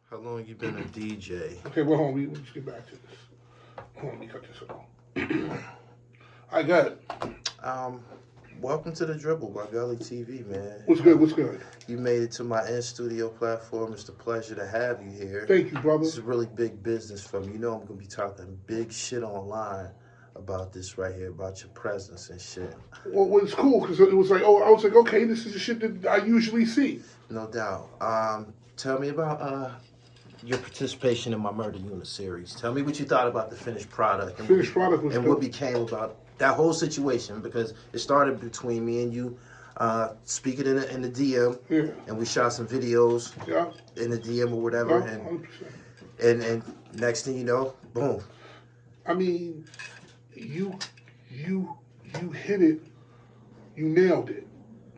How long you been a DJ? Okay, well, hold on. Let's get back to this. Hold on, let me cut this off. I got it. Um, Welcome to the Dribble by Gully TV, man. What's good? What's good? You made it to my in-studio platform. It's a pleasure to have you here. Thank you, brother. This is really big business for me. You know I'm gonna be talking big shit online about this right here, about your presence and shit. Well, it's cool because it was like, I was like, okay, this is the shit that I usually see. No doubt. Tell me about your participation in my Murder Unit series. Tell me what you thought about the finished product. And Finished product was and dope. what became about that whole situation, because it started between me and you speaking in the DM, Yeah. and we shot some videos Yeah. in the DM or whatever, Yeah. and 100%. and next thing you know, boom. I mean, you hit it. You nailed it.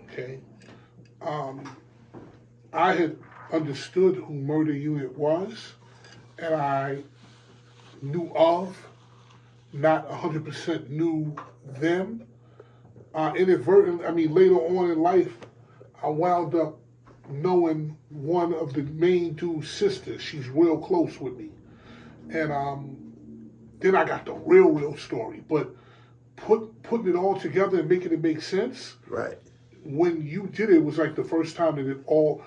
Okay. I had understood who Murder Unit was, and I knew of, not 100% knew them. Inadvertently, I mean, later on in life, I wound up knowing one of the main dude's sisters. She's real close with me. And then I got the real story. But putting it all together and making it make sense, Right. when you did it, it was like the first time that all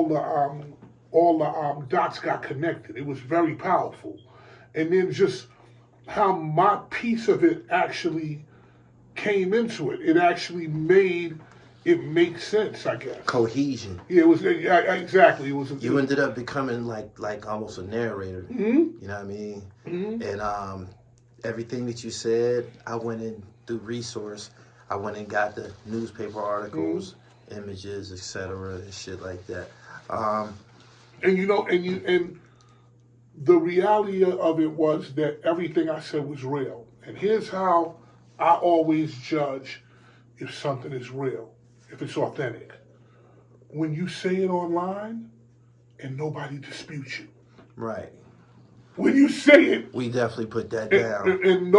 the dots got connected. It was very powerful. And then just how my piece of it actually came into it. It actually made it make sense, I guess. Cohesion. Yeah, it was exactly. It was. You ended up becoming like almost a narrator. Mm-hmm. You know what I mean? Mm-hmm. And everything that you said, I went in through resource. I went and got the newspaper articles, images, etc., and shit like that. And and the reality of it was that everything I said was real. And here's how I always judge if something is real, if it's authentic. When you say it online and nobody disputes you. Right. When you say it, We definitely put that down. and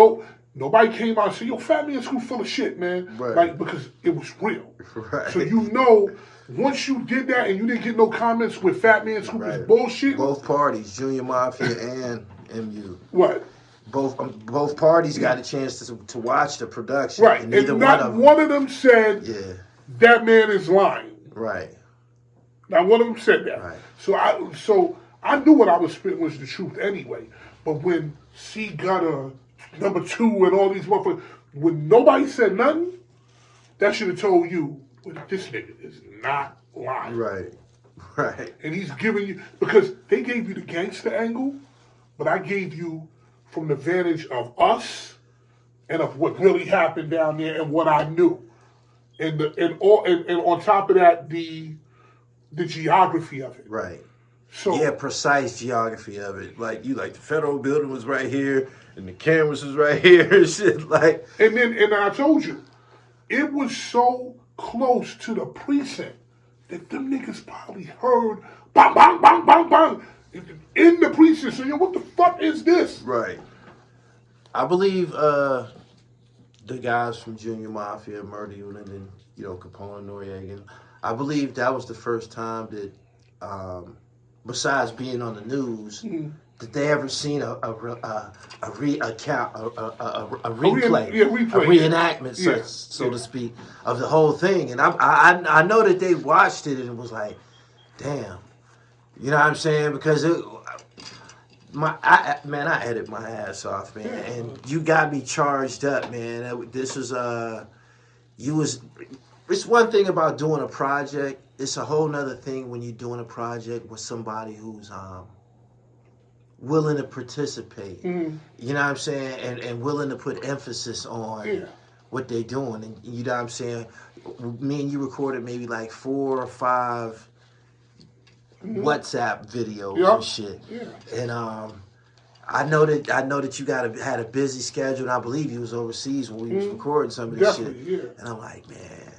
nobody came out and said, "Yo, Fatman Scoop full of shit, man." Right. Like, because it was real. Right. So you know, once you did that and you didn't get no comments with Fatman Scoop is bullshit. Both parties, Junior Mafia and MU. What? Both parties got a chance to watch the production. Right. And not one of them said, yeah, that man is lying. right. Not one of them said that. Right. So I knew what I was spitting was the truth anyway. But when C Gutter, number 2, and all these motherfuckers, when nobody said nothing, that should have told you, well, this nigga is not lying. Right. Right. And he's giving you, because they gave you the gangster angle, but I gave you from the vantage of us and of what really happened down there and what I knew. And on top of that, the geography of it. Right. So yeah, precise geography of it. Like the federal building was right here and the cameras was right here and shit. Like, and I told you, it was so close to the precinct that them niggas probably heard bang bang bang bang bang in the precinct. So yo, what the fuck is this? right. I believe the guys from Junior Mafia, Murder Unit, and Capone, Noriega. I believe that was the first time that, besides being on the news, that they ever seen a reenactment, so to speak, of the whole thing. And I know that they watched it and it was like, damn, you know what I'm saying? Because I edit my ass off, man, and you got me charged up, man. This was It's one thing about doing a project. It's a whole nother thing when you're doing a project with somebody who's willing to participate. Mm-hmm. You know what I'm saying? And willing to put emphasis on what they're doing. And you know what I'm saying? Me and you recorded maybe like 4 or 5 WhatsApp videos and shit. Yeah. And I know that you had a busy schedule, and I believe you was overseas when we was recording some of this shit. Yeah. And I'm like, man,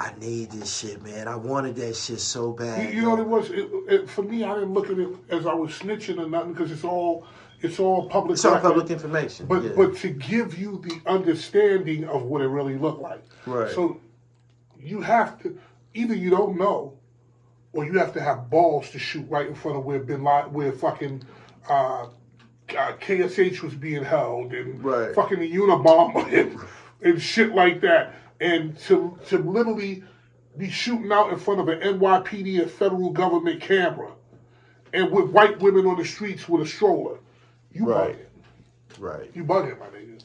I need this shit, man. I wanted that shit so bad. You know what it was? For me, I didn't look at it as I was snitching or nothing, because it's all public. It's all public information. But to give you the understanding of what it really looked like. Right. So you have to, either you don't know, or you have to have balls to shoot right in front of where Bin Laden, where fucking KSH was being held, and Right. fucking the Unabomber and shit like that, and to literally be shooting out in front of an NYPD and federal government camera, and with white women on the streets with a stroller. You Right. bugging. Right. You bugging, my nigga.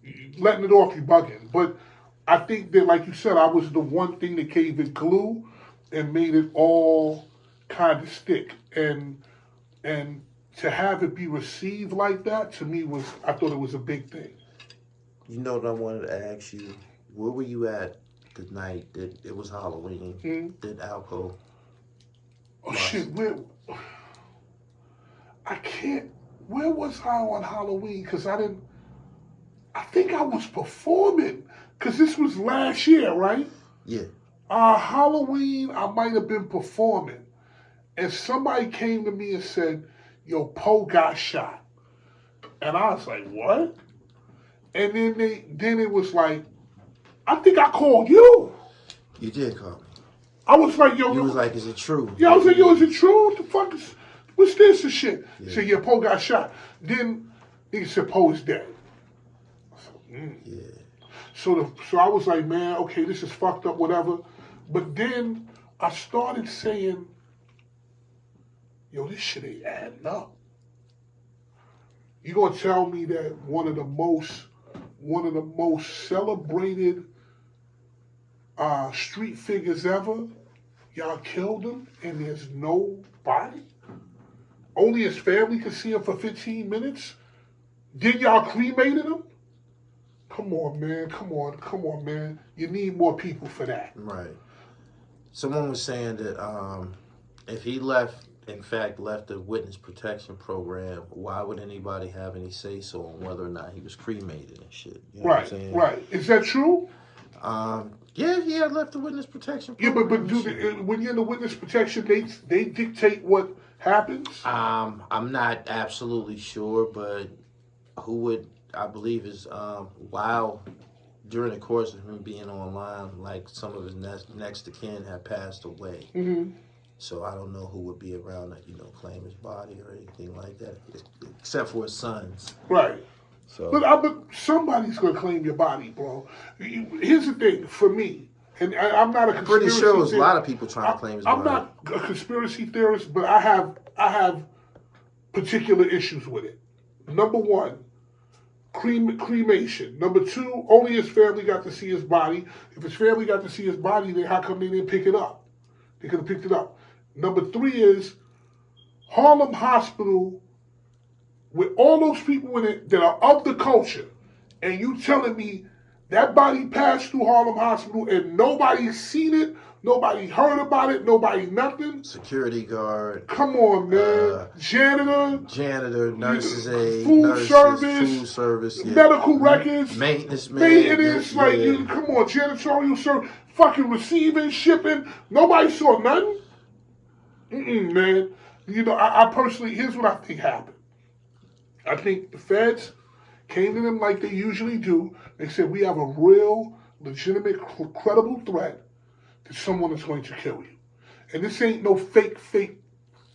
You letting it off, you bugging. But I think that, like you said, I was the one thing that gave it glue and made it all kind of stick. And to have it be received like that, to me, I thought it was a big thing. You know what I wanted to ask you? Where were you at the night that it was Halloween? Did Alpo? Oh shit, where was I on Halloween? Because I think I was performing. Because this was last year, right? Yeah. Halloween, I might have been performing. And somebody came to me and said, yo, Poe got shot. And I was like, what? And then it was like, I think I called you. You did call me. I was like, yo. You was like, is it true? Yeah, I was like, yo, is it true? What the fuck what's this and shit? Yeah. He said, yeah, Poe got shot. Then he said, Poe is dead. I said, Yeah. So I was like, man, okay, this is fucked up, whatever. But then I started saying, yo, this shit ain't adding up. You gonna tell me that one of the most celebrated street figures ever, y'all killed him and there's no body? Only his family could see him for 15 minutes? Then y'all cremated him? Come on, man. You need more people for that. Right. Someone was saying that if he left the witness protection program, why would anybody have any say so on whether or not he was cremated and shit? You know what I'm saying? Right. Is that true? Yeah, he had left the witness protection Yeah, program. but when you're in the witness protection, they dictate what happens? I'm not absolutely sure, but who would, I believe is, while during the course of him being online, like some of his next of kin had passed away. Mm-hmm. So I don't know who would be around to, claim his body or anything like that, except for his sons. Right. So, but somebody's gonna claim your body, bro. Here's the thing for me, and I'm not a conspiracy pretty sure there's theorist. a lot of people trying to claim his body. I'm not a conspiracy theorist, but I have particular issues with it. Number one, cremation. Number two, only his family got to see his body. If his family got to see his body, then how come they didn't pick it up? They could have picked it up. Number three is Harlem Hospital, with all those people in it that are of the culture, and you telling me that body passed through Harlem Hospital and nobody's seen it, nobody heard about it, nobody nothing? Security guard. Come on, man. Janitor, nurses aide, food service, yeah. medical records, maintenance, come on, janitorial service, fucking receiving, shipping. Nobody saw nothing? Man. I personally, here's what I think happened. I think the feds came to them like they usually do. They said, we have a real, legitimate, credible threat that someone is going to kill you. And this ain't no fake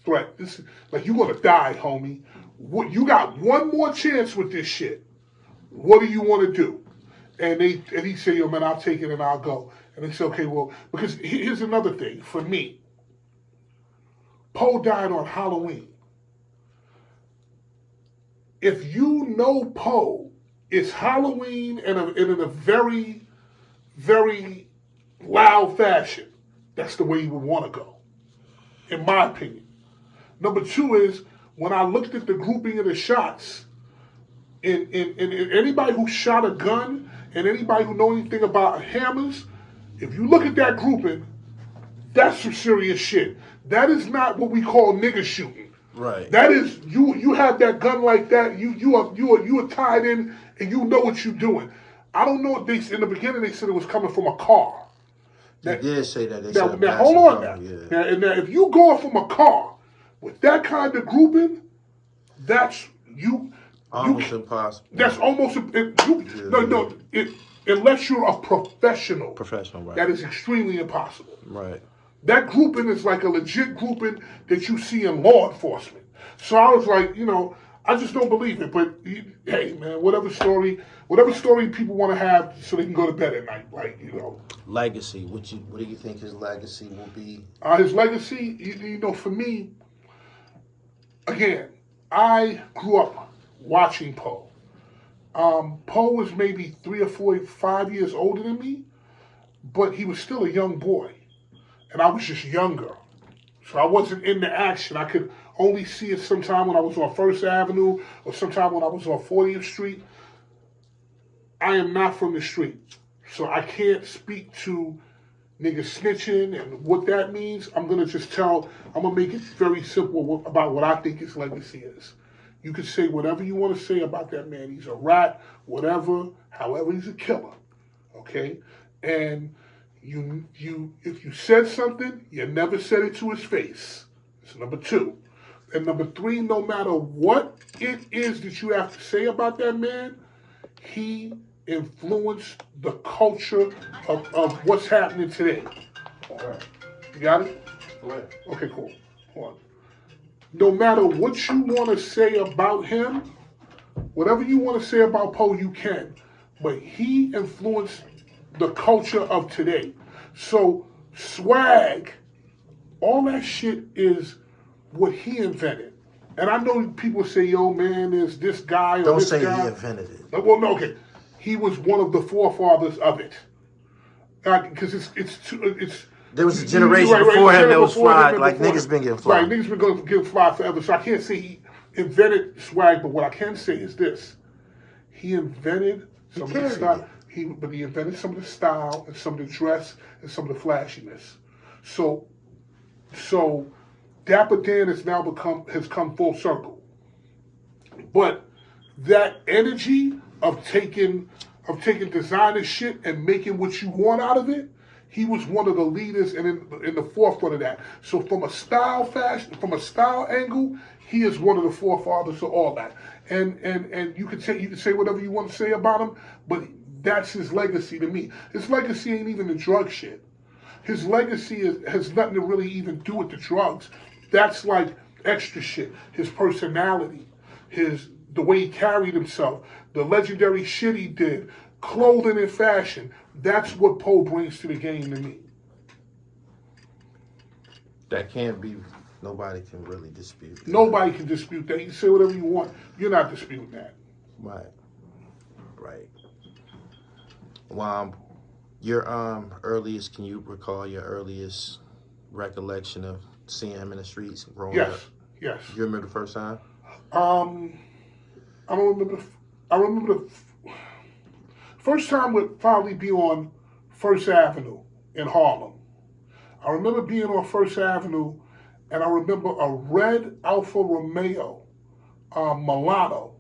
threat. This is like, you're going to die, homie. You got one more chance with this shit. What do you want to do? And he said, yo, man, I'll take it and I'll go. And they said, okay, well, because here's another thing for me. Poe died on Halloween. If you know Poe, it's Halloween and in a very, very loud fashion. That's the way you would want to go, in my opinion. Number two is, when I looked at the grouping of the shots, in anybody who shot a gun and anybody who know anything about hammers, if you look at that grouping, that's some serious shit. That is not what we call nigger shooting. Right. That is, you have that gun like that, you are tied in and you know what you're doing. I don't know if in the beginning they said it was coming from a car. They did say that. Now hold on now. Yeah. Now if you going from a car with that kind of grouping, that's almost impossible. That's almost unless you're a professional. Professional, right. That is extremely impossible. Right. That grouping is like a legit grouping that you see in law enforcement. So I was like, I just don't believe it. But hey, man, whatever story people want to have, so they can go to bed at night. Legacy. What do you think his legacy will be? His legacy, for me, again, I grew up watching Poe. Poe was maybe 3 or 4, 5 years older than me, but he was still a young boy, and I was just younger. So I wasn't in the action. I could only see it sometime when I was on First Avenue or sometime when I was on 40th Street. I am not from the street, so I can't speak to niggas snitching and what that means. I'm going to make it very simple about what I think his legacy is. You can say whatever you want to say about that man. He's a rat, whatever, however, he's a killer, okay? And if you said something, you never said it to his face. That's number 2. And number 3, no matter what it is that you have to say about that man, he influenced the culture of what's happening today. You got it? Okay, cool. Hold on. No matter what you want to say about him, whatever you want to say about Poe, you can. But he influenced the culture of today. So swag, all that shit is what he invented. And I know people say, yo, man, there's this guy or Don't this say guy. he invented it. Well, no, okay. He was one of the forefathers of it. Because it's There was a generation before him that was swag. Like niggas been getting fly. Right, niggas been getting fly forever. So I can't say he invented swag, but what I can say is this: he invented some of the style. But he invented some of the style and some of the dress and some of the flashiness. So Dapper Dan has come full circle. But that energy of taking designer shit and making what you want out of it, he was one of the leaders and in the forefront of that. So from a style angle, he is one of the forefathers of all that. And you can say whatever you want to say about him, but that's his legacy to me. His legacy ain't even the drug shit. His legacy has nothing to really even do with the drugs. That's like extra shit. His personality, the way he carried himself, the legendary shit he did, clothing and fashion. That's what Poe brings to the game to me. That can't be. Nobody can really dispute that. Nobody can dispute that. You can say whatever you want. You're not disputing that. Right. Your earliest. Can you recall your earliest recollection of seeing him in the streets growing up? Yes. You remember the first time? I don't remember. I remember the first time would probably be on First Avenue in Harlem. I remember being on First Avenue, and I remember a red Alfa Romeo Milano,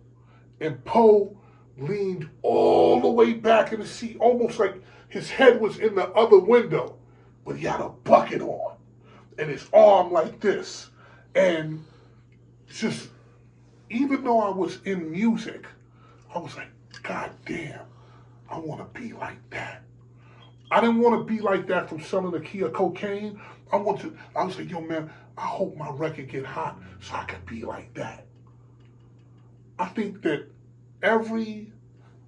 and Poe leaned all the way back in the seat, almost like his head was in the other window, but he had a bucket on, and his arm like this, and just, even though I was in music, I was like, God damn, I want to be like that. I didn't want to be like that from selling a key of cocaine. I was like, yo, man, I hope my record get hot so I can be like that. I think that every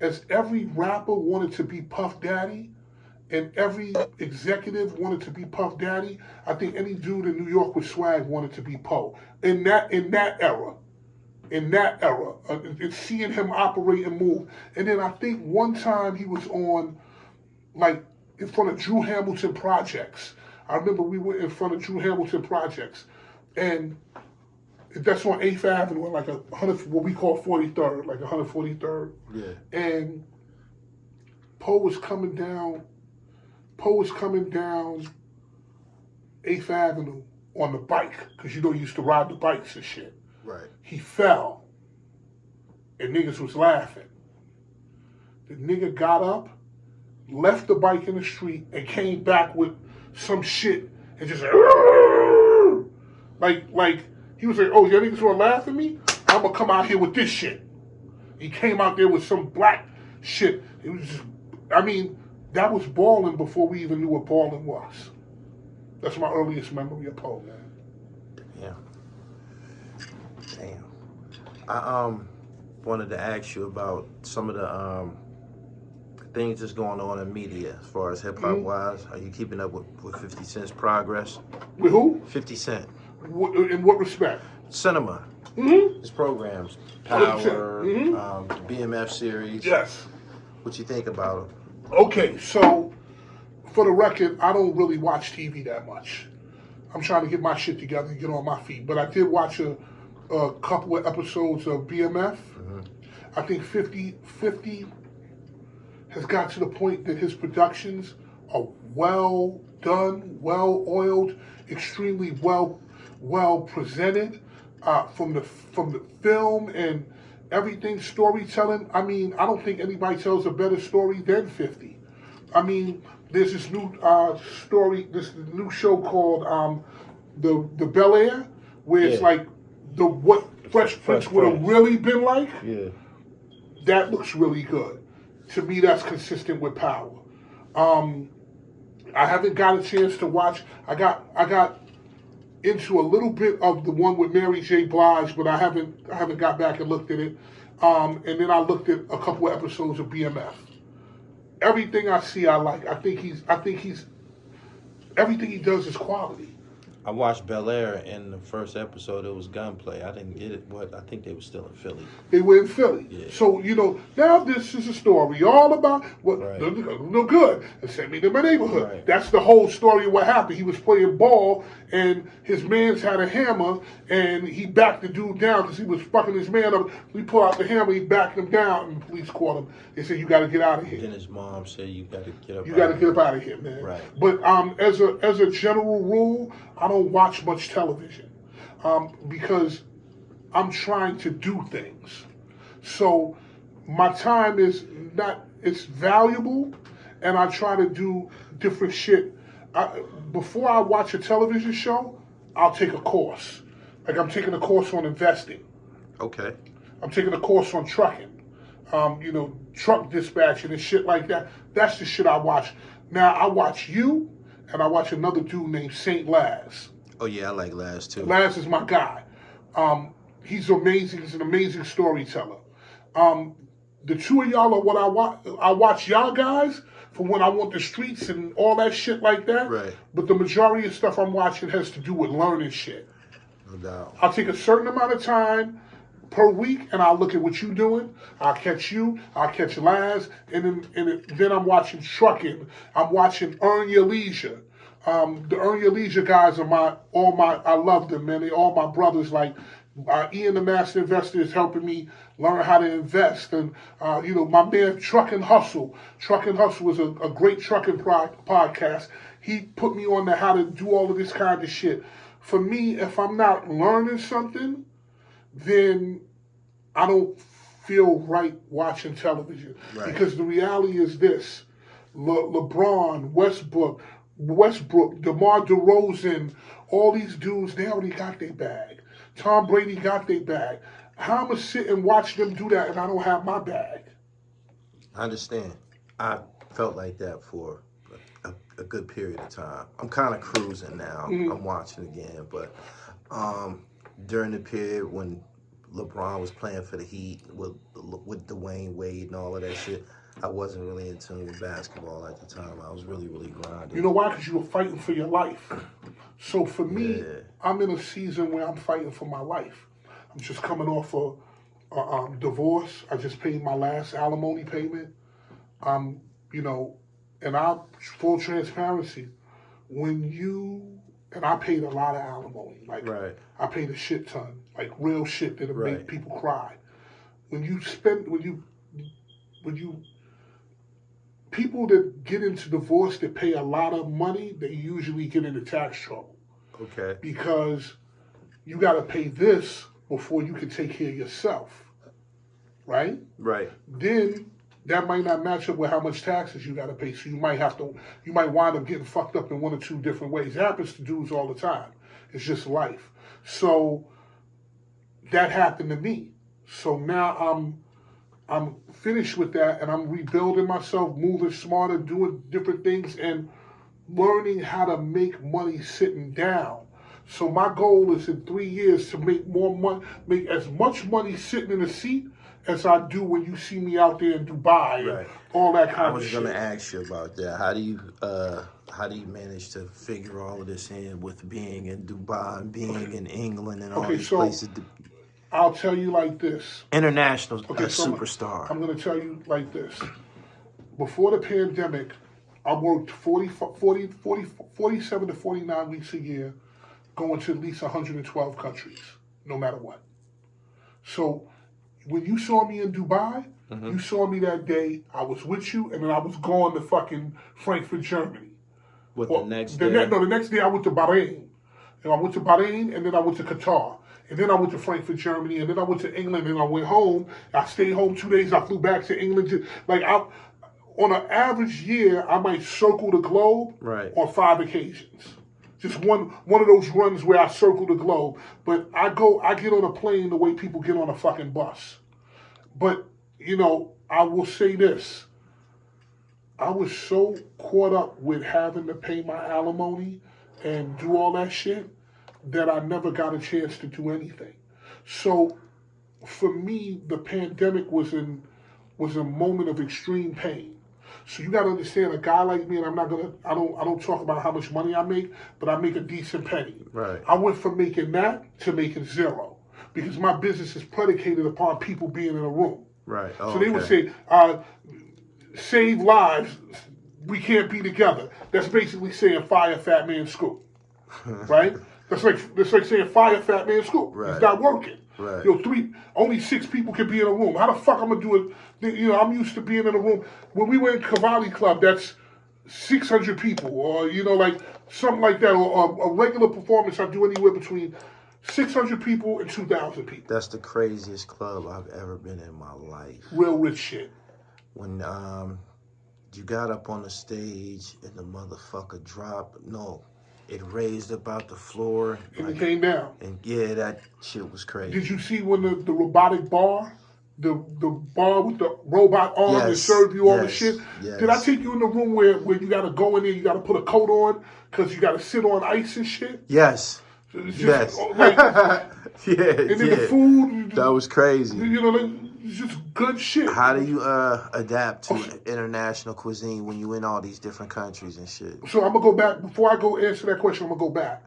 rapper wanted to be Puff Daddy, and every executive wanted to be Puff Daddy, I think any dude in New York with swag wanted to be Poe. In that era, it's seeing him operate and move. And then I think one time he was on, like, in front of Drew Hamilton Projects. I remember we were in front of Drew Hamilton Projects, and that's on 8th Avenue, like what we call 43rd, like 143rd. Yeah. And Poe was coming down 8th Avenue on the bike, because he used to ride the bikes and shit. Right. He fell, and niggas was laughing. The nigga got up, left the bike in the street, and came back with some shit, and just like he was like, oh, y'all niggas wanna laugh at me? I'm gonna come out here with this shit. He came out there with some black shit. It was just, that was balling before we even knew what balling was. That's my earliest memory of Poe, man. Yeah. Damn. I wanted to ask you about some of the things that's going on in media as far as hip hop wise. Are you keeping up with 50 Cent's progress? With who? 50 Cent. In what respect? Cinema. Mm-hmm. His programs. 100%. Power, Mm-hmm. the BMF series. Yes. What you think about him? Okay, so for the record, I don't really watch TV that much. I'm trying to get my shit together and get on my feet. But I did watch a couple of episodes of BMF. I think 50 has got to the point that his productions are well done, well oiled, extremely well presented from the film and everything, storytelling. I mean, I don't think anybody tells a better story than 50. I mean, there's this new story, this new show called the Bel Air, where it's Yeah. like what Fresh Prince would have really been like. Yeah. That looks really good. To me, that's consistent with Power. I haven't got a chance to watch. I got into a little bit of the one with Mary J. Blige, but I haven't got back and looked at it. And then I looked at a couple of episodes of BMF. Everything I see, I like. I think he's everything he does is quality. I watched Bel Air, in the first episode it was gunplay. I didn't get it, but I think they were still in Philly. They were in Philly. Yeah. So, now this is a story all about what Right. no good. And sent me to my neighborhood. Right. That's the whole story of what happened. He was playing ball, and his man's had a hammer, and he backed the dude down because he was fucking his man up. We pulled out the hammer, he backed him down, and the police caught him. They said, "You got to get out of here. Then his mom said, "You got to get up. You got to get up out of here, man." Right. But as a general rule, I don't watch much television because I'm trying to do things. So my time is not, it's valuable, and I try to do different shit. Before I watch a television show, I'll take a course. Like I'm taking a course on investing. Okay. I'm taking a course on trucking. Truck dispatching and shit like that. That's the shit I watch. Now I watch you, and I watch another dude named Saint Laz. Oh yeah, I like Laz too. Laz is my guy. He's amazing. He's an amazing storyteller. The two of y'all are what I watch. I watch y'all guys for when I want the streets and all that shit like that. Right. But the majority of stuff I'm watching has to do with learning shit. No doubt. I'll take a certain amount of time per week, and I'll look at what you're doing. I'll catch you. I'll catch Laz, and then I'm watching trucking. I'm watching Earn Your Leisure. The Earn Your Leisure guys are I love them, man. They all my brothers. Like Ian, the Master Investor, is helping me learn how to invest, and my man Trucking Hustle. Trucking Hustle is a great trucking podcast. He put me on to how to do all of this kind of shit. For me, if I'm not learning something, then I don't feel right watching television. Right. Because the reality is this: LeBron, Westbrook, DeMar DeRozan, all these dudes, they already got their bag. Tom Brady got their bag. How am I sit and watch them do that and I don't have my bag? I understand. I felt like that for a good period of time. I'm kind of cruising now. I'm watching again, but during the period when LeBron was playing for the Heat with Dwayne Wade and all of that shit, I wasn't really in tune with basketball at the time. I was really, really grinding. You know why? Because you were fighting for your life. So for me, Yeah. I'm in a season where I'm fighting for my life. I'm just coming off a divorce. I just paid my last alimony payment. And full transparency, and I paid a lot of alimony. Like, Right. I paid a shit ton, like real shit that'll Right. make people cry. People that get into divorce that pay a lot of money, they usually get into tax trouble. Okay. Because you got to pay this before you can take care of yourself, right? Right. Then that might not match up with how much taxes you got to pay. So you might wind up getting fucked up in one or two different ways. It happens to dudes all the time. It's just life. So that happened to me. So now I'm finished with that, and I'm rebuilding myself, moving smarter, doing different things, and learning how to make money sitting down. So my goal is in 3 years to make more money, make as much money sitting in a seat as I do when you see me out there in Dubai and Right. all that I kind of was gonna shit. ask you about that. How do you manage to figure all of this in with being in Dubai and Okay, being in England and all okay. these So places? I'll tell you like this. International Okay, so superstar. I'm gonna tell you like this. Before the pandemic, I worked 47 to 49 weeks a year, going to at least 112 countries, no matter what. So when you saw me in Dubai, Hmm. you saw me that day. I was with you, and then I was going to fucking Frankfurt, Germany. What, the Or next day? the next day I went to Bahrain. And I went to Bahrain, and then I went to Qatar. And then I went to Frankfurt, Germany, and then I went to England, and I went home. I stayed home 2 days. I flew back to England. On an average year, I might circle the globe Right. on 5 occasions. Just one of those runs where I circle the globe. But I get on a plane the way people get on a fucking bus. But I will say this: I was so caught up with having to pay my alimony and do all that shit that I never got a chance to do anything. So for me, the pandemic was a moment of extreme pain. So you got to understand, a guy like me, and I don't talk about how much money I make, but I make a decent penny. Right. I went from making that to making zero because my business is predicated upon people being in a room. Right. So Oh, they would okay. say, save lives, we can't be together. That's basically saying fire Fatman Scoop, right? That's like saying fire Fatman Scoop. It's Right. not working. Right. Only 6 people can be in a room. How the fuck I'm gonna do it? I'm used to being in a room. When we were in Cavalli Club, that's 600 people, or like something like that, or a regular performance. I do anywhere between 600 people and 2,000 people. That's the craziest club I've ever been in my life. Real rich shit. When you got up on the stage and the motherfucker dropped. No, it raised about the floor And it like, came down. and yeah, that shit was Did crazy. you see when the robotic bar, the bar with the robot arm that Yes, served you all the shit? yes, Did I yes, take you in the room where you got to go in there, you got to put a coat on because you got to sit on ice and shit? yes, It's just yes. like, Yeah, and then the yeah. food, That was crazy. like, it's just good shit. How do you adapt to international cuisine when you in all these different countries and shit? So I'm gonna go back before I go answer that question. I'm gonna go back.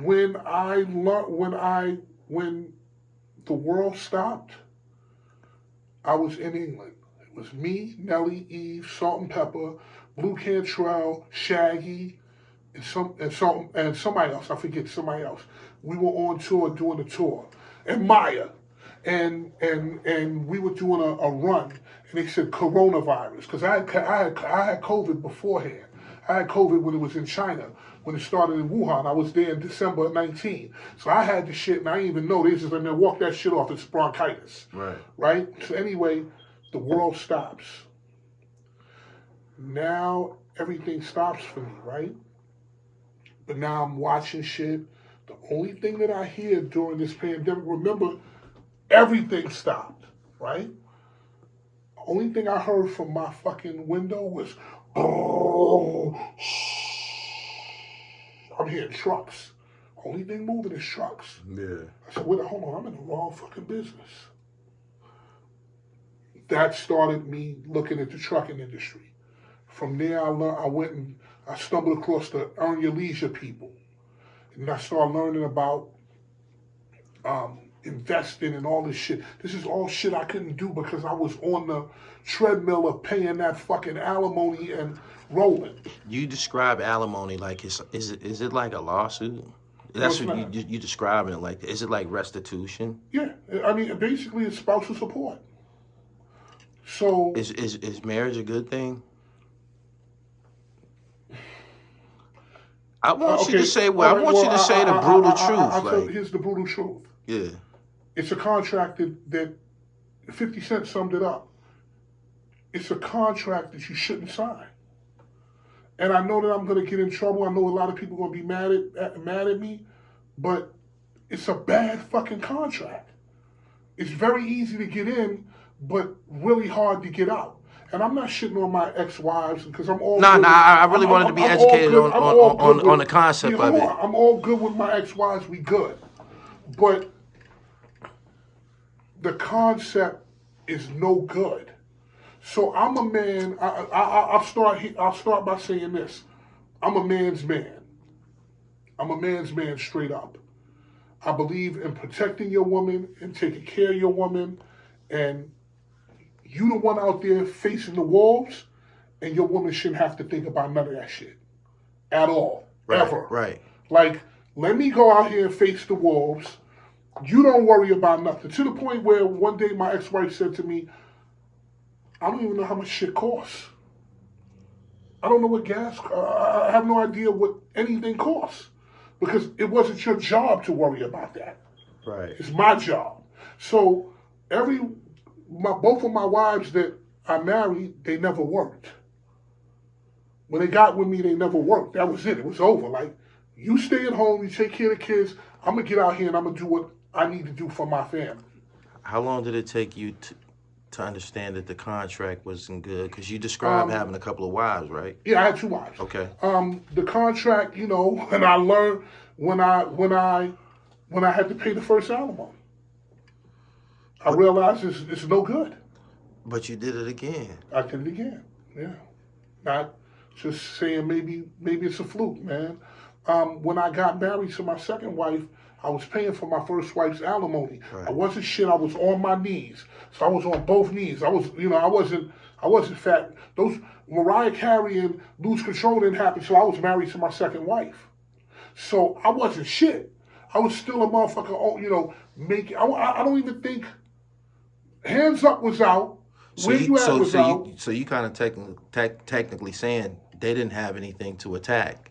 When I learned, when the world stopped, I was in England. It was me, Nelly, Eve, Salt and Pepper, Blue Cantrell, Shaggy, and somebody else. I forget somebody else. We were on tour doing a tour, and Maya, and we were doing a run, and they said coronavirus because I had COVID beforehand. I had COVID when it was in China, when it started in Wuhan. I was there in December 19. So I had the shit, and I didn't even know. They just let me walk that shit off. It's bronchitis. Right. Right? So anyway, the world stops. Now everything stops for me, right? But now I'm watching shit. The only thing that I hear during this pandemic, remember, everything stopped, right? The only thing I heard from my fucking window was, oh, I'm hearing trucks. Only thing moving is trucks. Yeah. I said, wait, hold on, I'm in the wrong fucking business. That started me looking at the trucking industry. From there, I went and I stumbled across the Earn Your Leisure people. And I started learning about investing and all this shit. This is all shit I couldn't do because I was on the treadmill of paying that fucking alimony and rolling. You describe alimony like is it like a lawsuit? No, That's it's what not. you describing it like. Is it like restitution? Yeah, I mean, basically, it's spousal support. So, Is marriage a good thing? I want you to okay, say all well. I right. want Well, you to say the brutal truth. I'll tell you. Like, Here's the brutal truth. yeah, It's a contract that 50 Cent summed it up. It's a contract that you shouldn't sign. And I know that I'm going to get in trouble. I know a lot of people are going to be mad at me, but it's a bad fucking contract. It's very easy to get in, but really hard to get out. and I'm not shitting on my ex-wives because I'm all No, good no, with. I really wanted to be I'm all educated good. on I'm all good on with. the concept Hold of it. on. I'm all good with my ex-wives. We good, but the concept is no good. So I'm a man. I'll start by saying this. I'm a man's man. I'm a man's man straight up. I believe in protecting your woman and taking care of your woman, and you the one out there facing the wolves, and your woman shouldn't have to think about none of that shit at all, Right, ever. right. Like, let me go out here and face the wolves. You don't worry about nothing. To the point where one day my ex-wife said to me, I don't even know how much shit costs. I don't know what gas. I have no idea what anything costs because it wasn't your job to worry about that. Right. It's my job. So both of my wives that I married, they never worked. When they got with me, they never worked. That was it. It was over. Like, you stay at home, you take care of the kids. I'm gonna get out here and I'm gonna do what I need to do for my family. How long did it take you to understand that the contract wasn't good? Because you described Um, having a couple of wives, right? yeah, I had two wives. Okay. The contract, and I learned when I had to pay the first alimony. I But realized it's no good. but you did it again. I did it again. Yeah. Not just saying maybe it's a fluke, man. When I got married to my second wife, I was paying for my first wife's alimony. I Right. wasn't shit. I was on my knees, so I was on both knees. I wasn't fat. Those Mariah Carey and Lose Control didn't happen till I was married to my second wife. So I wasn't shit. I was still a motherfucker. Making. I don't even think Hands Up was out. So Where you You At was out. so you kind of technically saying they didn't have anything to attack.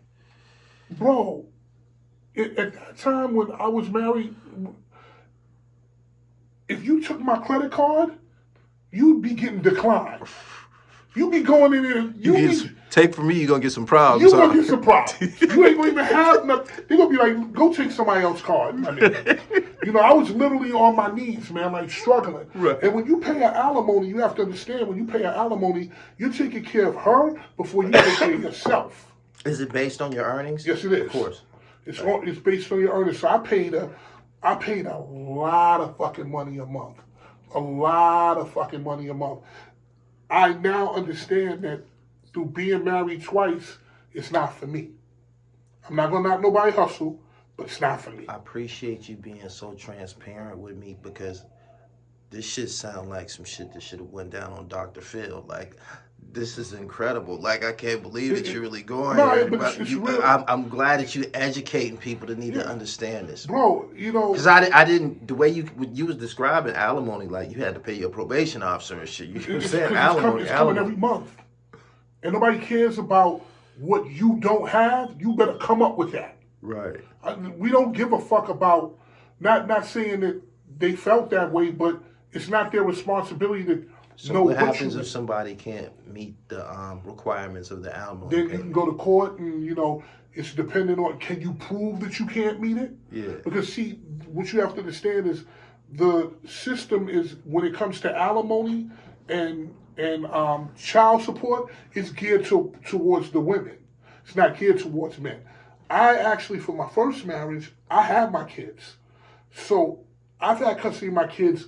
Bro, at that time when I was married, if you took my credit card, you'd be getting declined. You be going in there, Take from me, you're gonna get some problems, you gonna huh? get some problems. You ain't gonna even have nothing. They gonna be like, go take somebody else's card. I mean, I was literally on my knees, man, like struggling. Right. And when you pay an alimony, you have to understand when you pay an alimony, you're taking care of her before you take care of yourself. Is it based on your earnings? Yes, it is. Of course. It's based on your earnings. So I paid a lot of fucking money a month. A lot of fucking money a month. I now understand that through being married twice, it's not for me. I'm not gonna knock nobody hustle, but it's not for me. I appreciate you being so transparent with me because this shit sound like some shit that should have went down on Dr. Phil. Like, this is incredible. Like, I can't believe that you're really going No, here. but But it's real. I'm glad that you're educating people that need to Yeah, understand this. bro. Because I didn't, the way you was describing alimony, like you had to pay your probation officer and shit. You know what I'm It's saying? because Alimony, it's coming every alimony. month, and nobody cares about what you don't have. You better come up with that. Right. We don't give a fuck about. Not saying that they felt that way, but it's not their responsibility to So know what what you happens if make. somebody can't meet the requirements of the alimony Then you can payment? go to court, and it's dependent on can you prove that you can't meet it. Yeah. Because see, what you have to understand is the system is when it comes to alimony and child support, it's geared towards the women. It's not geared towards men. I actually, for my first marriage, I had my kids, so I've had custody of my kids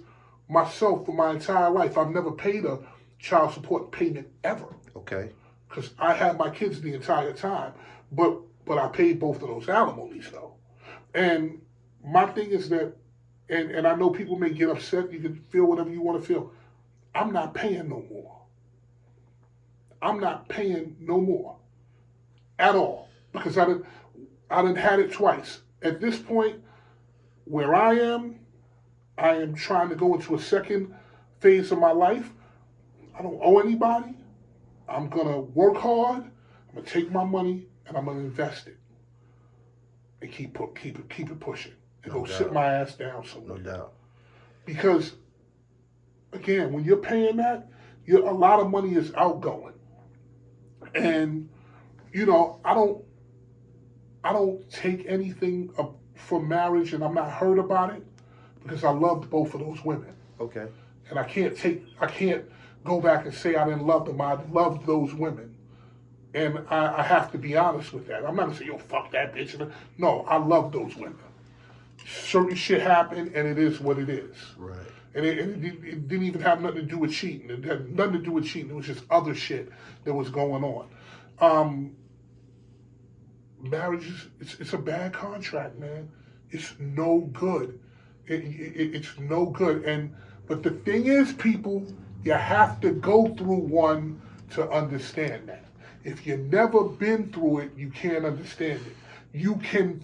myself for my entire life. I've never paid a child support payment ever Okay. because I had my kids the entire time. But I paid both of those alimonies though. And my thing is that, and I know people may get upset. You can feel whatever you want to feel. I'm not paying no more. I'm not paying no more at all because I done had it twice. At this point, where I am trying to go into a second phase of my life. I don't owe anybody. I'm gonna work hard. I'm gonna take my money and I'm gonna invest it and keep it pushing and No go sit doubt. my ass down No somewhere. doubt. Because again, when you're paying that, a lot of money is outgoing, and I don't take anything from marriage, and I'm not hurt about it because I loved both of those women, Okay. and I can't go back and say I didn't love them. I loved those women. And I have to be honest with that. I'm not gonna say, yo, fuck that bitch. No, I love those women. Certain shit happened, and it is what it is. Right. And it didn't even have nothing to do with cheating. It had nothing to do with cheating. It was just other shit that was going on. Marriage it's a bad contract, man. It's no good. It's no good. But the thing is, people, you have to go through one to understand that. If you've never been through it, you can't understand it. You can,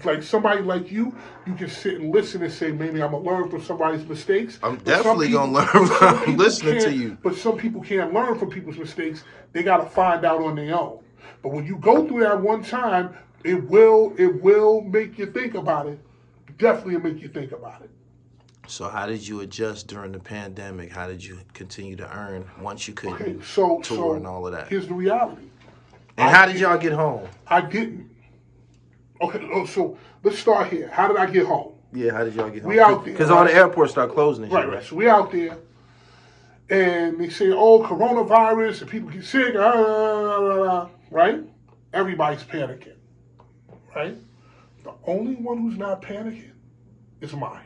like somebody like you can sit and listen and say, maybe I'm going to learn from somebody's mistakes. I'm definitely going to learn from listening to you. But some people can't learn from people's mistakes. They got to find out on their own. But when you go through that one time, it will make you think about it. Definitely make you think about it. So how did you adjust during the pandemic? How did you continue to earn once you couldn't tour and all of that? Here's the reality. And how did y'all get home? I didn't. Okay, so let's start here. How did I get home? Yeah, how did y'all get home? We out there. Because all the airports start closing and shit. Right. So we out there, and they say, oh, coronavirus, and people get sick, right? Everybody's panicking, right? The only one who's not panicking is Maya.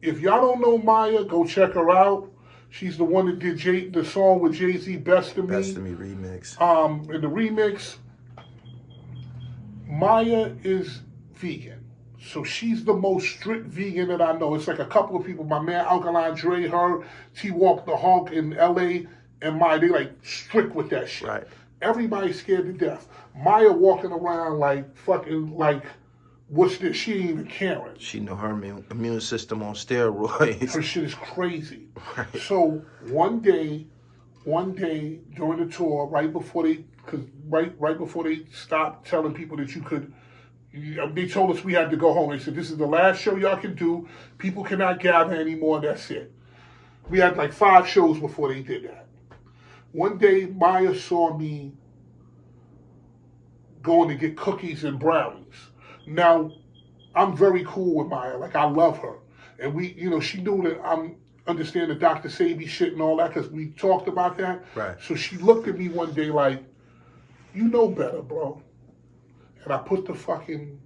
If y'all don't know Maya, go check her out. She's the one that did the song with Jay-Z, Best of Me. Best of Me remix. In the remix, Maya is vegan. So she's the most strict vegan that I know. It's like a couple of people, my man Alkaline Dre, her, T-Walk the Hawk in LA, and Maya, they like strict with that shit. Right. Everybody's scared to death. Maya walking around like fucking like, what's this? She ain't even caring. She know her immune system on steroids. Her shit is crazy. Right. So one day during the tour, right before they stopped telling people that you could, they told us we had to go home. They said, this is the last show y'all can do. People cannot gather anymore. That's it. We had like 5 shows before they did that. One day, Maya saw me going to get cookies and brownies. Now, I'm very cool with Maya. Like, I love her. And she knew that I'm understand the Dr. Sabi shit and all that because we talked about that. Right. So she looked at me one day like, you know better, bro. And I put the fucking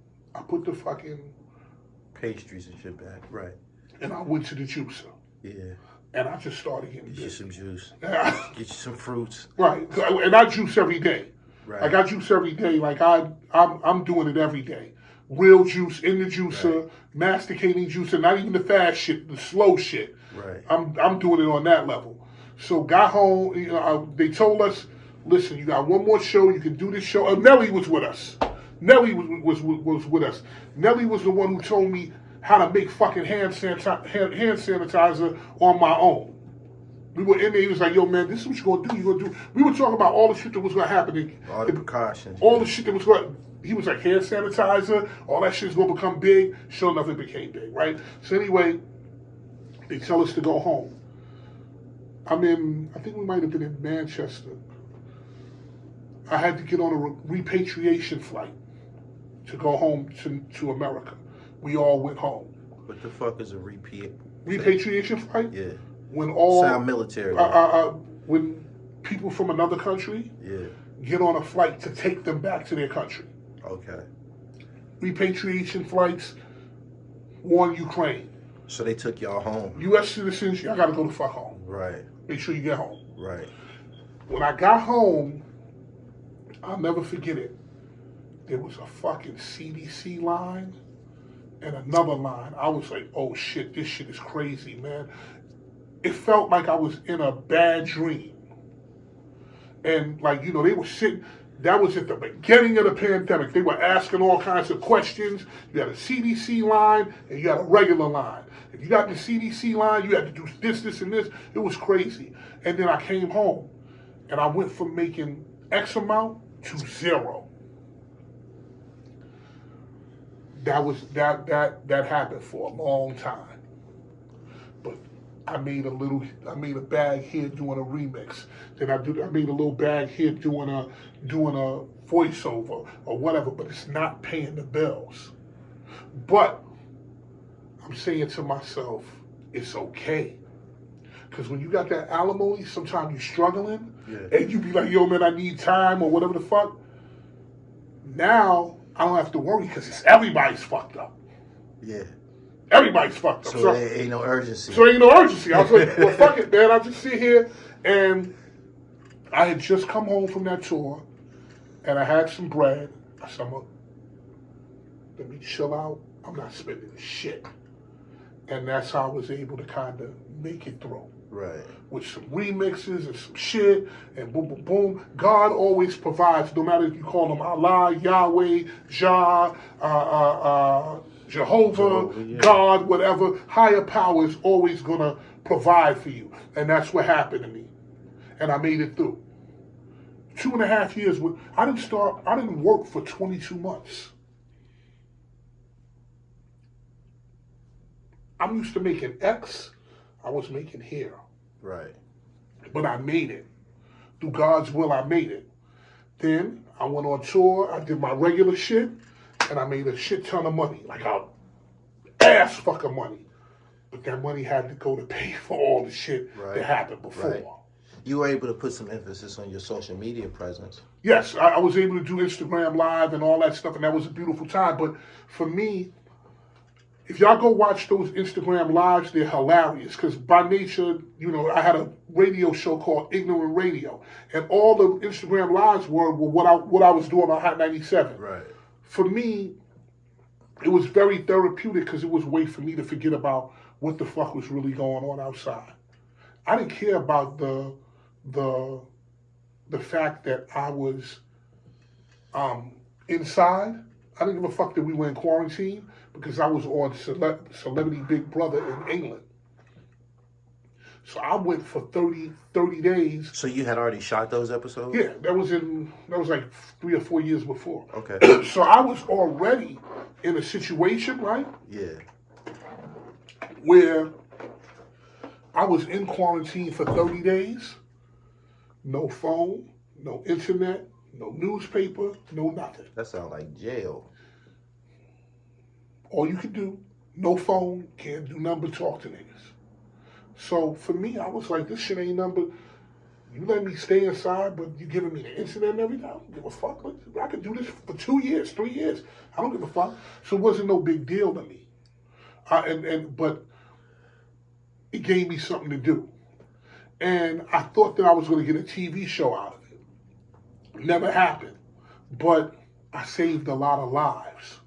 pastries and shit back. Right. And I went to the juicer. Yeah. And I just started getting Get you some juice. Get you some fruits. Right. And I juice every day. Right. Like I juice every day. Like I'm doing it every day. Real juice in the juicer, right. Masticating juicer, not even the fast shit, the slow shit. Right. I'm doing it on that level. So got home, they told us, listen, you got one more show, you can do this show. Nelly was with us. Nelly was with us. Nelly was the one who told me how to make fucking hand sanitizer on my own. We were in there, he was like, yo man, this is what you're gonna do. We were talking about all the shit that was gonna happen. All the precautions. All the shit that was going he was like, hand sanitizer, all that shit's gonna become big. Sure enough, it became big, right? So anyway, they tell us to go home. I think we might have been in Manchester. I had to get on a repatriation flight to go home to America. We all went home. What the fuck is a repatriation flight? Yeah. When all sound military. When people from another country get on a flight to take them back to their country. Okay. Repatriation flights, war in Ukraine. So they took y'all home. U.S. citizens, y'all got to go the fuck home. Right. Make sure you get home. Right. When I got home, I'll never forget it. There was a fucking CDC line and another line. I was like, oh shit, this shit is crazy, man. It felt like I was in a bad dream. And like, they were sitting, that was at the beginning of the pandemic. They were asking all kinds of questions. You had a CDC line and you had a regular line. If you got the CDC line, you had to do this, and this. It was crazy. And then I came home and I went from making X amount to 0. That happened for a long time. But I made a bag here doing a remix. Then I made a little bag here doing a voiceover or whatever, but it's not paying the bills. But I'm saying to myself, it's okay. Because when you got that alimony, sometimes you struggling, Yeah. and you be like, yo, man, I need time or whatever the fuck. Now, I don't have to worry because it's everybody's fucked up. Yeah. Everybody's fucked up. So there ain't no urgency. So ain't no urgency. I was like, well, fuck it, man. I'll just sit here. And I had just come home from that tour, and I had some bread. I said, let me chill out. I'm not spending shit. And that's how I was able to kind of make it through. Right. With some remixes and some shit, and boom, boom, boom. God always provides, no matter if you call him Allah, Yahweh, Jah, Jehovah, yeah. God, whatever. Higher power is always going to provide for you. And that's what happened to me. And I made it through. 2.5 years. I didn't work for 22 months. I'm used to making X. I was making here. Right. But I made it. Through God's will, I made it. Then I went on tour. I did my regular shit. And I made a shit ton of money. Like a ass fucking money. But that money had to go to pay for all the shit that happened before. Right. You were able to put some emphasis on your social media presence. Yes, I was able to do Instagram Live and all that stuff. And that was a beautiful time. But for me, if y'all go watch those Instagram Lives, they're hilarious. Because by nature, you know, I had a radio show called Ignorant Radio. And all the Instagram Lives were what I was doing on Hot 97. Right. For me, it was very therapeutic because it was a way for me to forget about what the fuck was really going on outside. I didn't care about the fact that I was inside. I didn't give a fuck that we were in quarantine because I was on Celebrity Big Brother in England. So I went for 30 days. So you had already shot those episodes? Yeah, that was like 3 or 4 years before. Okay. So I was already in a situation, right? Yeah. Where I was in quarantine for 30 days. No phone, no internet, no newspaper, no nothing. That sounds like jail. All you can do, no phone, can't do nothing but talk to niggas. So for me, I was like, this shit ain't nothing but, you let me stay inside, but you giving me the internet and everything? I don't give a fuck. I could do this for 2 years, 3 years. I don't give a fuck. So it wasn't no big deal to me. But it gave me something to do. And I thought that I was going to get a TV show out of it. Never happened. But I saved a lot of lives.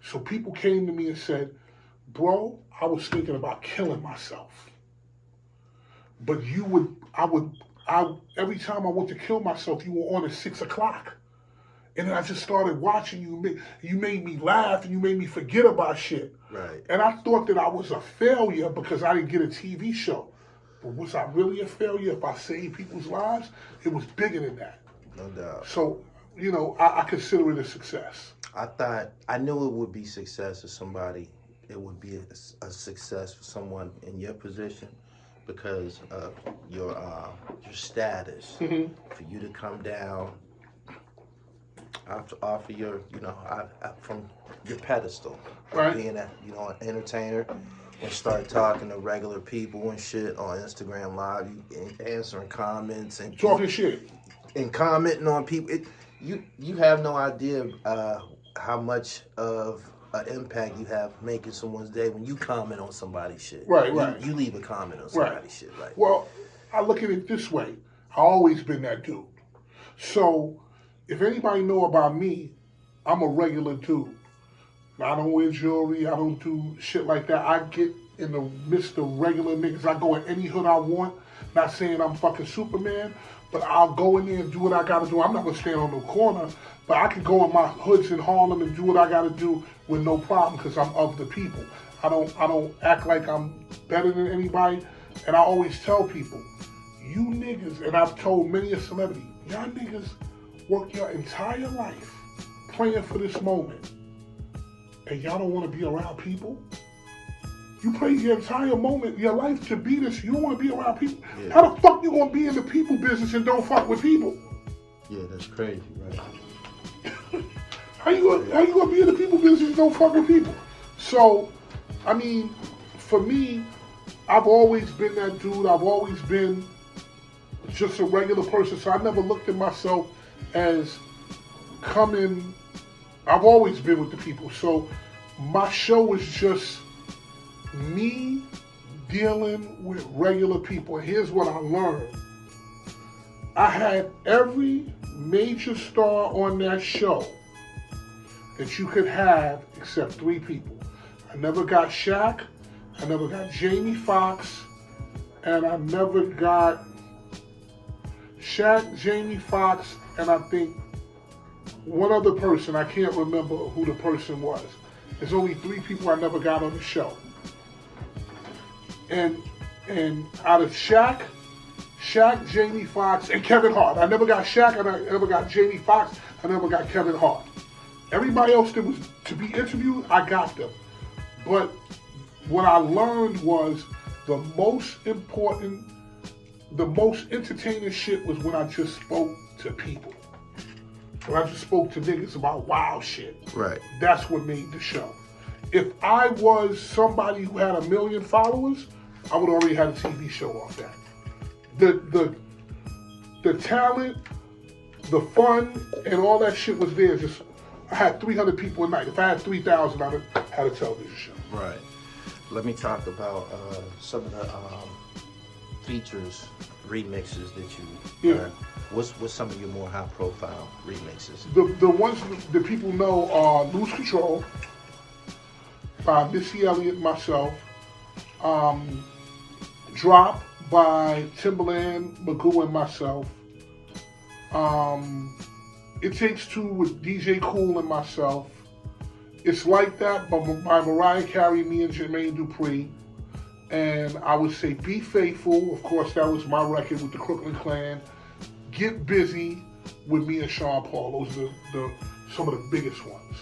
So people came to me and said, bro, I was thinking about killing myself. But every time I went to kill myself, you were on at 6 o'clock. And then I just started watching you. You made me laugh and you made me forget about shit. Right. And I thought that I was a failure because I didn't get a TV show. But was I really a failure if I saved people's lives? It was bigger than that. No doubt. So, you know, I consider it a success. I knew it would be success for somebody. It would be a success for someone in your position because of your status. Mm-hmm. For you to come down off of your, from your pedestal, Right. being an entertainer, and start talking to regular people and shit on Instagram Live, answering comments and Talking shit and commenting on people. You have no idea how much of an impact you have making someone's day when you comment on somebody's shit. Right. You leave a comment on somebody's shit. Like, well, I look at it this way. I always been that dude. So if anybody know about me, I'm a regular dude. I don't wear jewelry. I don't do shit like that. I get in the midst of regular niggas. I go in any hood I want. Not saying I'm fucking Superman, but I'll go in there and do what I gotta do. I'm not gonna stand on no corner, but I can go in my hoods in Harlem and do what I gotta do with no problem because I'm of the people. I don't act like I'm better than anybody. And I always tell people, you niggas, and I've told many a celebrity, y'all niggas work your entire life praying for this moment. And y'all don't want to be around people? You pray your entire moment, your life to be this, you don't want to be around people? Yeah. How the fuck you going to be in the people business and don't fuck with people? Yeah, that's crazy, right? How you going to be in the people business and don't fuck with people? So, I mean, for me, I've always been that dude. I've always been just a regular person. So I never looked at myself as coming. I've always been with the people. So my show is just me dealing with regular people. And here's what I learned. I had every major star on that show that you could have except 3 people. I never got Shaq, I never got Jamie Foxx, and I never got Shaq, Jamie Foxx, and I think one other person. I can't remember who the person was. There's only 3 people I never got on the show. And out of Shaq, Jamie Foxx, and Kevin Hart. I never got Shaq, and I never got Jamie Foxx, I never got Kevin Hart. Everybody else that was to be interviewed, I got them. But what I learned was the most important, the most entertaining shit was when I just spoke to people. When I just spoke to niggas about wild shit. Right. That's what made the show. If I was somebody who had 1 million followers, I would already have a TV show off that. The talent, the fun, and all that shit was there. Just I had 300 people a night. If I had 3,000, I'd have had a television show. Right. Let me talk about some of the features, remixes that you. Yeah. What's some of your more high profile remixes? The ones that people know are "Lose Control" by Missy Elliott and myself. "Drop" by Timbaland, Magoo, and myself. "It Takes Two" with DJ Kool and myself. "It's Like That" by Mariah Carey, me and Jermaine Dupri. And I would say "Be Faithful." Of course, that was my record with the Crooklyn Clan. "Get Busy" with me and Sean Paul. Those are some of the biggest ones.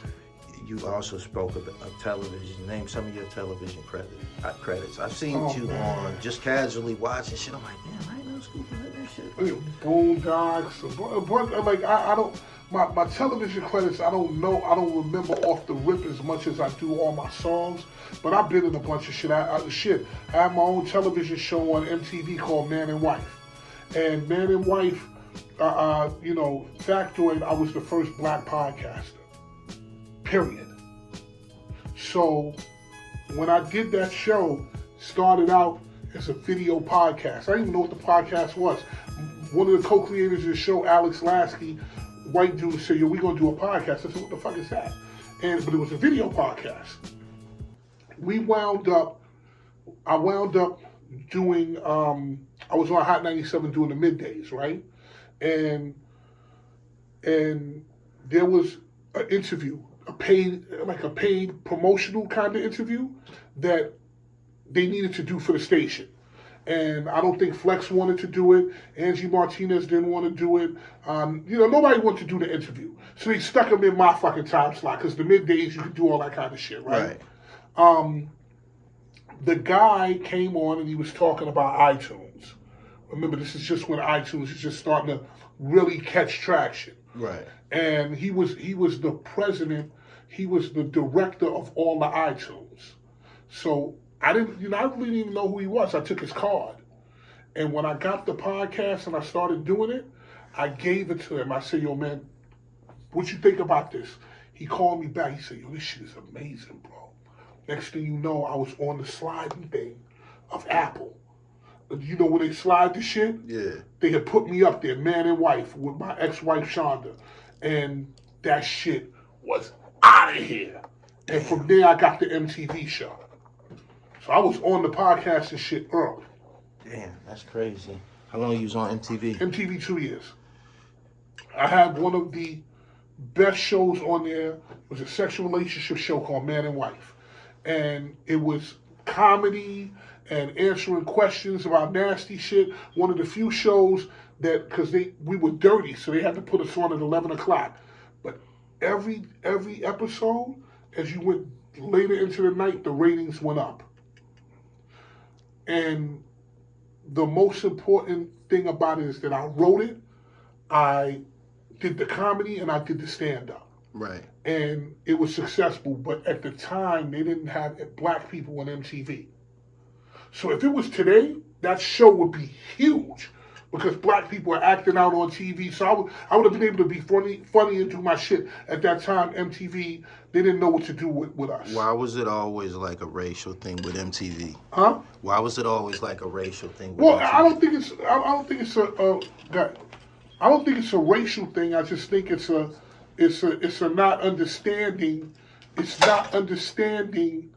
You also spoke of television. Name some of your television credits. I've seen you on just casually watching shit. I'm like, damn, I ain't know Scoop had that shit. Boondocks. Like I don't. My television credits, I don't know. I don't remember off the rip as much as I do all my songs. But I've been in a bunch of shit. I have my own television show on MTV called Man and Wife. And Man and Wife, factoid, I was the first black podcaster. Period. So when I did that show, started out as a video podcast. I didn't even know what the podcast was. One of the co-creators of the show, Alex Lasky, white dude, said, "Yo, we gonna do a podcast." I said, "What the fuck is that?" But it was a video podcast. I wound up doing, I was on Hot 97 doing the middays, right? And there was an interview, a paid promotional kind of interview that they needed to do for the station. And I don't think Flex wanted to do it. Angie Martinez didn't want to do it. Nobody wanted to do the interview. So they stuck him in my fucking time slot, because the middays you could do all that kind of shit, right? The guy came on and he was talking about iTunes. Remember, this is just when iTunes is just starting to really catch traction. Right. And he was the president, he was the director of all the iTunes. So I really didn't even know who he was. I took his card. And when I got the podcast and I started doing it, I gave it to him. I said, "Yo, man, what you think about this?" He called me back. He said, "Yo, this shit is amazing, bro." Next thing you know, I was on the sliding thing of Apple. You know when they slide the shit? Yeah. They had put me up there, Man and Wife, with my ex-wife Shonda. And that shit was out of here. And from there, I got the MTV show. So I was on the podcast and shit early. Damn, that's crazy. How long you was on MTV? MTV 2 years. I had one of the best shows on there. It was a sexual relationship show called Man and Wife. And it was comedy and answering questions about nasty shit. One of the few shows that, because we were dirty, so they had to put us on at 11 o'clock. But every episode, as you went later into the night, the ratings went up. And the most important thing about it is that I wrote it, I did the comedy, and I did the stand-up. Right. And it was successful, but at the time, they didn't have black people on MTV. So if it was today, that show would be huge because black people are acting out on TV. So I would have been able to be funny and do my shit. At that time, MTV, they didn't know what to do with us. Why was it always like a racial thing with MTV? Huh? Why was it always like a racial thing with Well, MTV? I don't think it's I don't think it's a racial thing. I just think it's a not understanding. It's not understanding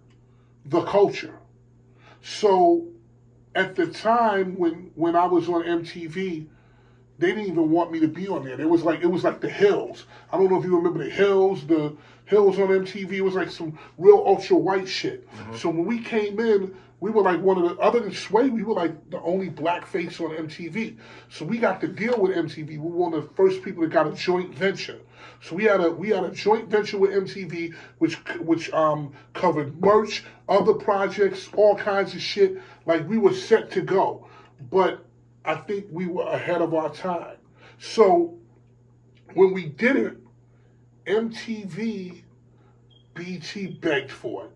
the culture. So at the time when I was on MTV, they didn't even want me to be on there. It was like the Hills. I don't know if you remember the Hills on MTV. It was like some real ultra white shit. Mm-hmm. So when we came in, we were like one of the, other than Sway, we were like the only black face on MTV. So we got to deal with MTV. We were one of the first people that got a joint venture. So we had a joint venture with MTV, which covered merch, other projects, all kinds of shit. Like we were set to go, but I think we were ahead of our time. So when we did it, MTV, BT begged for it.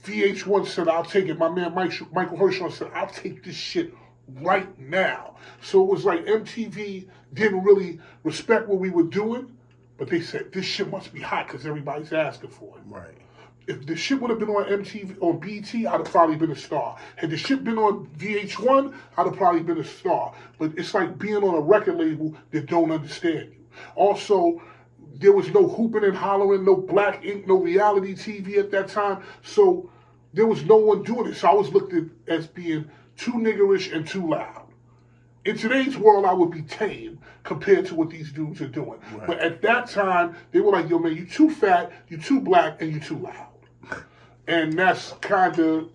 VH1 said, I'll take it. My man Michael Hirschhorn said, I'll take this shit right now. So it was like MTV didn't really respect what we were doing, but they said, this shit must be hot because everybody's asking for it. Right. If the shit would have been on MTV, on BT, I'd have probably been a star. Had the shit been on VH1, I'd have probably been a star. But it's like being on a record label that don't understand you. Also, there was no hooping and hollering, no black ink, no reality TV at that time. So there was no one doing it. So I was looked at as being too niggerish and too loud. In today's world, I would be tame compared to what these dudes are doing. Right. But at that time, they were like, yo, man, you too fat, you too black, and you too loud. And that's kind of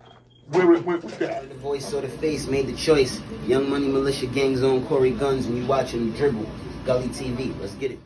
where it went with that. The voice or the face made the choice. Young Money Militia Gang Zone, Corey Guns, when you watch him dribble. Gully TV, let's get it.